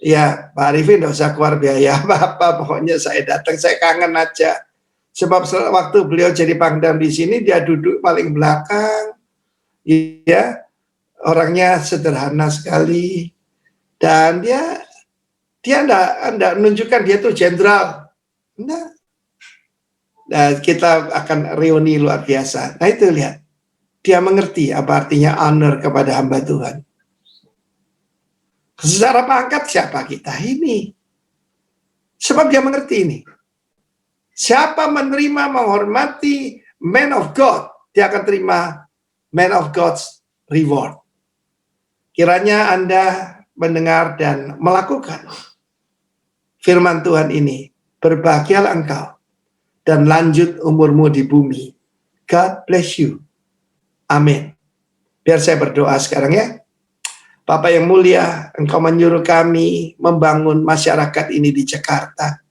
Ya, Pak Arifin tidak usah keluar biaya apa-apa, pokoknya saya datang, saya kangen aja. Sebab waktu beliau jadi Pangdam di sini, dia duduk paling belakang. Ya, orangnya sederhana sekali. Dan dia enggak menunjukkan dia tuh jenderal. Enggak. Nah, kita akan reuni luar biasa. Nah itu lihat. Dia mengerti apa artinya honor kepada hamba Tuhan. Secara pangkat siapa kita ini? Sebab dia mengerti ini. Siapa menerima, menghormati man of God, dia akan terima man of God's reward. Kiranya Anda mendengar dan melakukan firman Tuhan ini. Berbahagialah engkau dan lanjut umurmu di bumi. God bless you. Amin. Biar saya berdoa sekarang ya. Bapak yang mulia, Engkau menyuruh kami membangun masyarakat ini di Jakarta.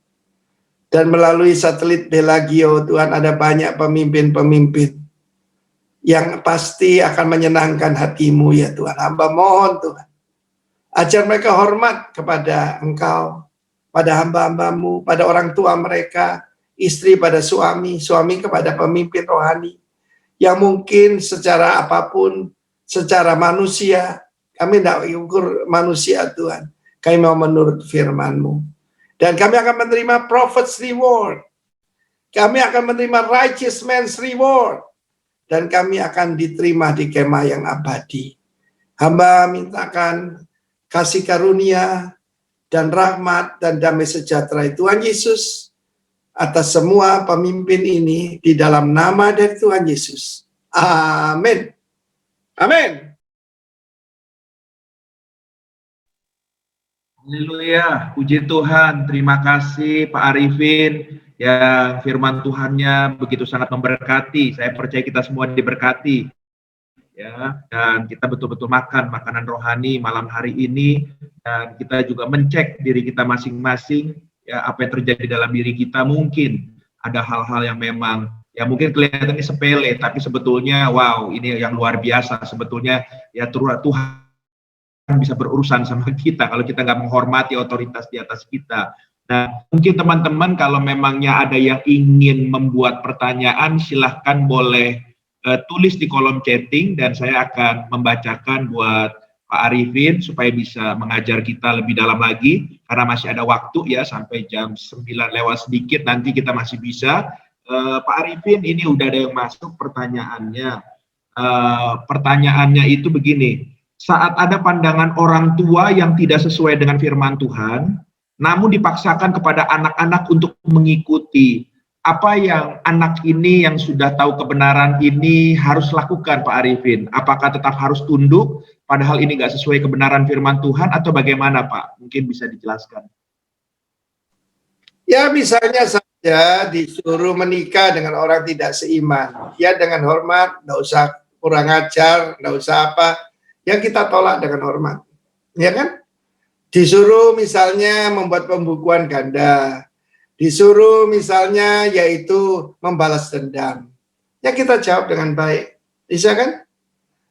Dan melalui satelit Belagio, Tuhan, ada banyak pemimpin-pemimpin yang pasti akan menyenangkan hatimu ya Tuhan. Hamba mohon Tuhan, ajar mereka hormat kepada Engkau, pada hamba-hambamu, pada orang tua mereka, istri pada suami, suami kepada pemimpin rohani, yang mungkin secara apapun, secara manusia, kami tidak ukur manusia Tuhan. Kami mau menurut firman-Mu. Dan kami akan menerima prophet's reward. Kami akan menerima righteous man's reward. Dan kami akan diterima di kemah yang abadi. Hamba mintakan kasih karunia dan rahmat dan damai sejahtera Tuhan Yesus atas semua pemimpin ini di dalam nama dari Tuhan Yesus. Amin. Amin. Haleluya, puji Tuhan. Terima kasih Pak Arifin yang firman Tuhannya begitu sangat memberkati. Saya percaya kita semua diberkati. Ya, dan kita betul-betul makan makanan rohani malam hari ini, dan kita juga mencek diri kita masing-masing, ya, apa yang terjadi dalam diri kita. Mungkin ada hal-hal yang memang ya mungkin kelihatannya sepele, tapi sebetulnya wow, ini yang luar biasa. Sebetulnya ya Tuhan bisa berurusan sama kita kalau kita nggak menghormati otoritas di atas kita. Nah, mungkin teman-teman kalau memangnya ada yang ingin membuat pertanyaan, silahkan boleh tulis di kolom chatting dan saya akan membacakan buat Pak Arifin supaya bisa mengajar kita lebih dalam lagi, karena masih ada waktu ya sampai jam 9 lewat sedikit, nanti kita masih bisa. Pak Arifin, ini udah ada yang masuk pertanyaannya. Pertanyaannya itu begini, saat ada pandangan orang tua yang tidak sesuai dengan firman Tuhan, namun dipaksakan kepada anak-anak untuk mengikuti, apa yang anak ini yang sudah tahu kebenaran ini harus lakukan, Pak Arifin? Apakah tetap harus tunduk, padahal ini nggak sesuai kebenaran firman Tuhan, atau bagaimana, Pak? Mungkin bisa dijelaskan. Ya, misalnya saja disuruh menikah dengan orang tidak seiman. Ya, dengan hormat, nggak usah kurang ajar, nggak usah apa. Ya kita tolak dengan hormat, ya kan? Disuruh misalnya membuat pembukuan ganda, disuruh misalnya yaitu membalas dendam, ya kita jawab dengan baik, bisa kan?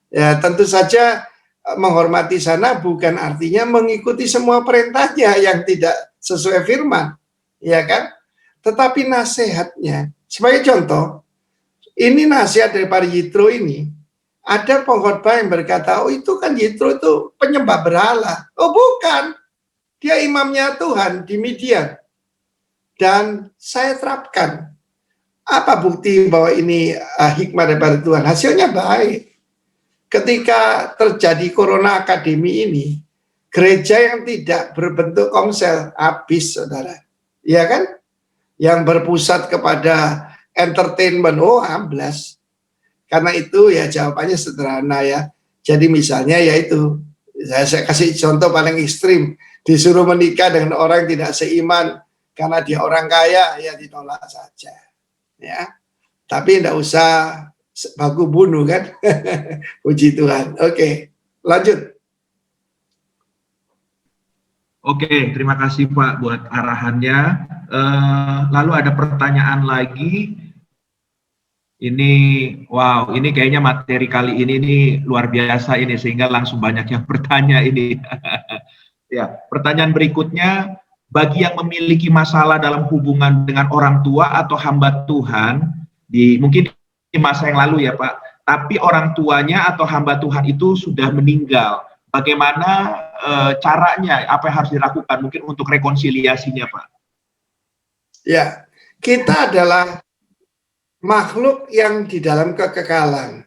Ya tentu saja menghormati sana bukan artinya mengikuti semua perintahnya yang tidak sesuai firman, ya kan? Tetapi nasihatnya, sebagai contoh, ini nasihat dari Pak Yitro ini. Ada pengkhotbah yang berkata, oh itu kan Yitro itu penyembah berhala. Oh bukan, dia imamnya Tuhan di Midian. Dan saya terapkan. Apa bukti bahwa ini hikmah daripada Tuhan? Hasilnya baik. Ketika terjadi Corona Akademi ini, gereja yang tidak berbentuk komsel habis, saudara. Iya kan? Yang berpusat kepada entertainment, oh amblas. Karena itu ya jawabannya sederhana ya. Jadi misalnya yaitu, saya kasih contoh paling ekstrim, disuruh menikah dengan orang yang tidak seiman karena dia orang kaya, ya ditolak saja. Ya, tapi tidak usah baku bunuh kan. Puji Tuhan. Oke, lanjut. Oke, terima kasih Pak buat arahannya. Lalu ada pertanyaan lagi. Ini, wow, ini kayaknya materi kali ini nih luar biasa ini, sehingga langsung banyak yang bertanya ini. Ya, pertanyaan berikutnya, bagi yang memiliki masalah dalam hubungan dengan orang tua atau hamba Tuhan, mungkin di masa yang lalu ya Pak, tapi orang tuanya atau hamba Tuhan itu sudah meninggal. Bagaimana caranya, apa yang harus dilakukan mungkin untuk rekonsiliasinya Pak? Ya, kita adalah makhluk yang di dalam kekekalan.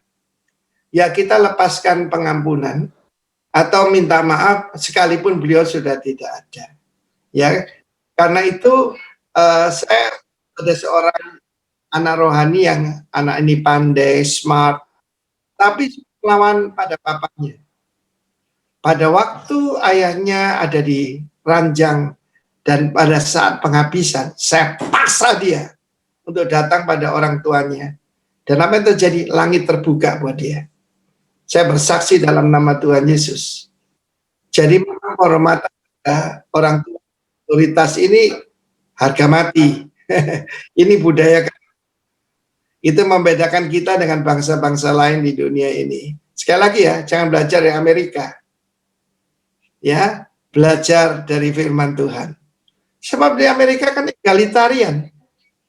Ya kita lepaskan pengampunan atau minta maaf sekalipun beliau sudah tidak ada. Ya, karena itu saya ada seorang anak rohani yang anak ini pandai, smart, tapi melawan pada bapaknya. Pada waktu ayahnya ada di ranjang dan pada saat penghabisan, saya paksa dia untuk datang pada orang tuanya. Dan apa yang terjadi? Langit terbuka buat dia. Saya bersaksi dalam nama Tuhan Yesus. Jadi penghormatan orang tua, otoritas ini harga mati. Ini budaya. Itu membedakan kita dengan bangsa-bangsa lain di dunia ini. Sekali lagi ya, jangan belajar dari Amerika. Ya, belajar dari firman Tuhan. Sebab di Amerika kan egalitarian.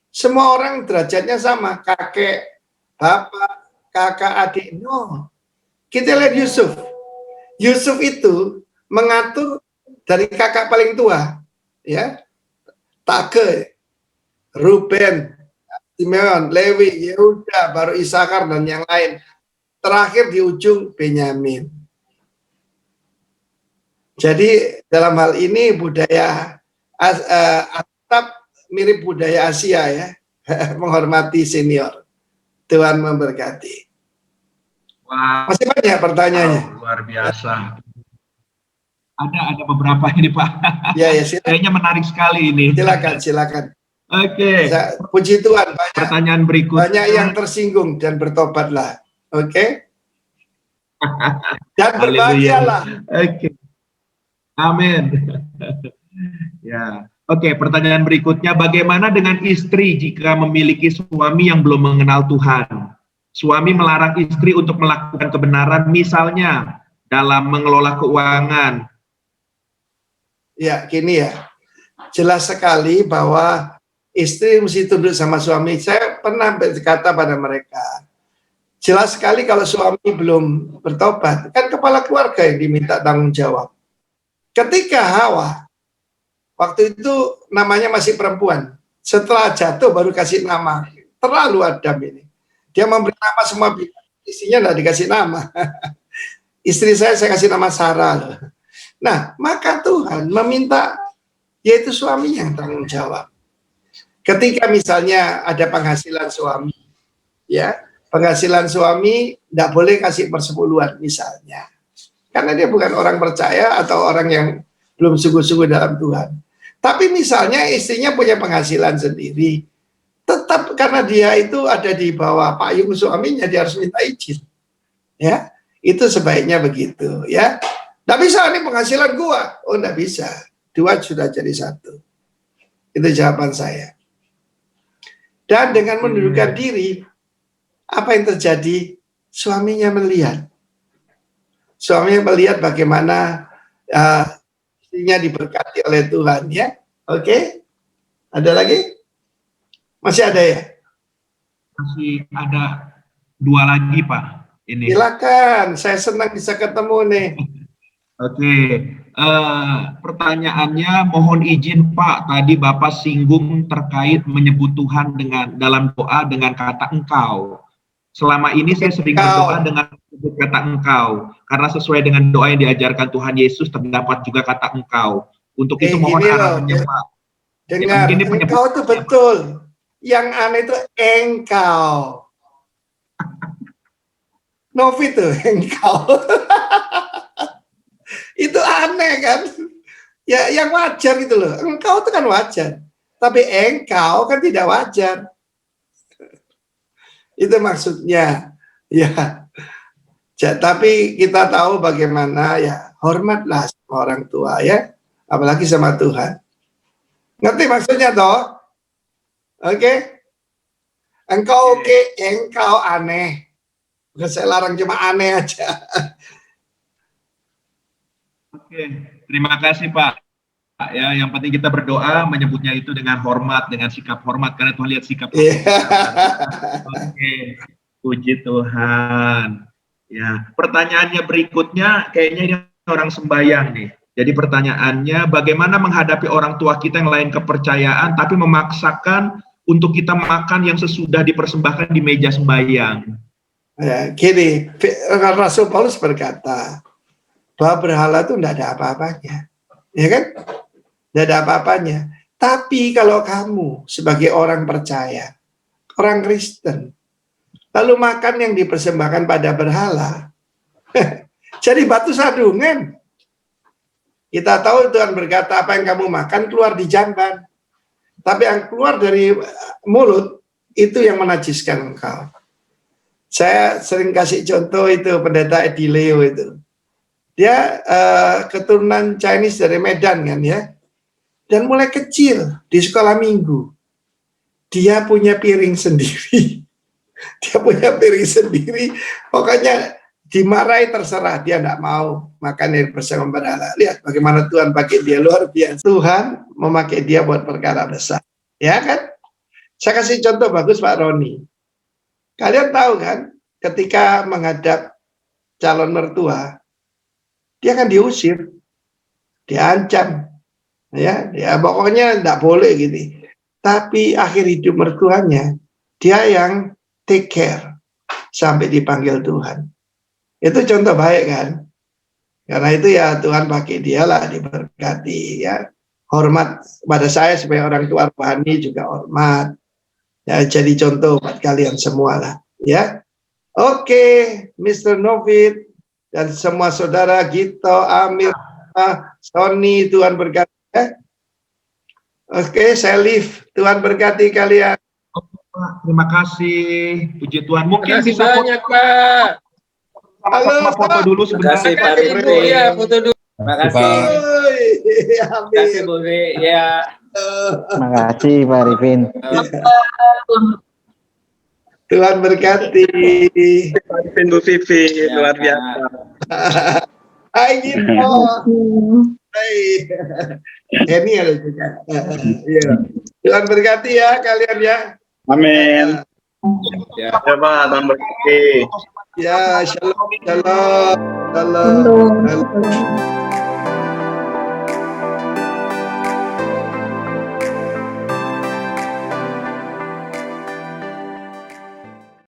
Semua orang derajatnya sama, kakek, bapak, kakak, adik. No. Kita lihat Yusuf. Yusuf itu mengatur dari kakak paling tua, ya, Tage, Ruben, Simeon, Lewi, Yehuda, baru Isakar dan yang lain. Terakhir di ujung Benyamin. Jadi dalam hal ini budaya Arab mirip budaya Asia ya, menghormati senior. Tuhan memberkati. Wah, masih banyak pertanyaannya. Luar biasa. Ada beberapa ini Pak. Ya, silakan. Kayaknya menarik sekali ini. Silakan. Oke. Puji Tuhan, pertanyaan berikutnya. Banyak yang tersinggung dan bertobatlah. Oke. Dan berbahagialah. Oke. Amin. Ya. Oke, pertanyaan berikutnya, bagaimana dengan istri jika memiliki suami yang belum mengenal Tuhan? Suami melarang istri untuk melakukan kebenaran, misalnya dalam mengelola keuangan. Ya, gini ya. Jelas sekali bahwa istri mesti tunduk sama suami. Saya pernah berkata pada mereka, jelas sekali kalau suami belum bertobat, kan kepala keluarga yang diminta tanggung jawab. Ketika Hawa, waktu itu namanya masih perempuan, setelah jatuh baru kasih nama. Terlalu Adam ini. Dia memberi nama semua bidang, istrinya tidak dikasih nama. Istri saya kasih nama Sarah. Nah, maka Tuhan meminta, yaitu suami yang tanggung jawab. Ketika misalnya ada penghasilan suami, ya, penghasilan suami tidak boleh kasih persepuluhan misalnya. Karena dia bukan orang percaya atau orang yang belum sungguh-sungguh dalam Tuhan. Tapi misalnya istrinya punya penghasilan sendiri, tetap karena dia itu ada di bawah payung suaminya, dia harus minta izin. Ya, itu sebaiknya begitu. Ya, nggak bisa nih penghasilan gua. Oh, nggak bisa. Dua sudah jadi satu. Itu jawaban saya. Dan dengan mendudukkan diri, apa yang terjadi? Suaminya melihat. Suaminya melihat bagaimana istrinya diberkati oleh Tuhan, ya. Oke? Ada lagi? Masih ada ya? Masih ada dua lagi, Pak. ini. Silakan, saya senang bisa ketemu nih. Oke, pertanyaannya mohon izin Pak, tadi Bapak singgung terkait menyebut Tuhan dengan dalam doa dengan kata engkau. Selama ini saya sering berdoa dengan menyebut kata engkau, karena sesuai dengan doa yang diajarkan Tuhan Yesus terdapat juga kata engkau. Untuk itu mohon arahannya Pak. Dengar, ya, engkau itu betul. Yang aneh itu engkau. Novi tuh engkau. Itu aneh kan? Ya yang wajar gitu loh. Engkau itu kan wajar. Tapi engkau kan tidak wajar. Itu maksudnya. Ya. Tapi kita tahu bagaimana ya, hormatlah sama orang tua ya, apalagi sama Tuhan. Ngerti maksudnya toh? Oke? Engkau oke, engkau aneh. Bukan saya larang, cuma aneh aja. Oke, terima kasih Pak. Ya, yang penting kita berdoa menyebutnya itu dengan hormat, dengan sikap hormat, karena Tuhan lihat sikap. Oke, puji Tuhan. Ya, pertanyaannya berikutnya kayaknya ini orang sembahyang nih. Jadi pertanyaannya, bagaimana menghadapi orang tua kita yang lain kepercayaan, tapi memaksakan untuk kita makan yang sesudah dipersembahkan di meja sembahyang? Ya, gini, Rasul Paulus berkata bahwa berhala itu tidak ada apa-apanya, ya kan? Tidak ada apa-apanya. Tapi kalau kamu sebagai orang percaya, orang Kristen, lalu makan yang dipersembahkan pada berhala, jadi batu sandungan. Kita tahu Tuhan berkata, apa yang kamu makan keluar di jamban. Tapi yang keluar dari mulut, itu yang menajiskan engkau. Saya sering kasih contoh itu, pendeta Edi Leo itu. Dia keturunan Chinese dari Medan kan ya. Dan mulai kecil, di sekolah minggu, dia punya piring sendiri. Dia punya piring sendiri, pokoknya dimarahi terserah, dia tidak mau makan dari bersama berhala. Lihat bagaimana Tuhan pakai dia, luar biasa. Tuhan memakai dia buat perkara besar, ya kan? Saya kasih contoh bagus Pak Roni. Kalian tahu kan, ketika menghadap calon mertua, dia akan diusir, diancam, ya, pokoknya tidak boleh gitu. Tapi akhir hidup mertuanya, dia yang take care sampai dipanggil Tuhan. Itu contoh baik kan? Karena itu ya Tuhan pakai dia lah, diberkati ya. Hormat pada saya sebagai orang tua rohani juga hormat. Ya, jadi contoh buat kalian semua lah ya. Oke, Mr. Novid dan semua saudara Gito, Amir, Sony, Tuhan berkati ya. Oke, saya live. Tuhan berkati kalian. Terima kasih, puji Tuhan. Mungkin bisa banyak Pak. Halo, foto dulu sebentar. Terima kasih Pak Rifin. Ya, foto dulu. Terima kasih. Terima kasih Bu Vi. Ya. Terima kasih Pak Rifin. Tuhan berkati. Pak Rifin, Bu Vivi, luar biasa. Hai Gito. Hai. Ini ada juga. Tuhan berkati ya kalian ya. Amin. Ya, Pak, Tuhan berkati. Ya, shalom, shalom, shalom.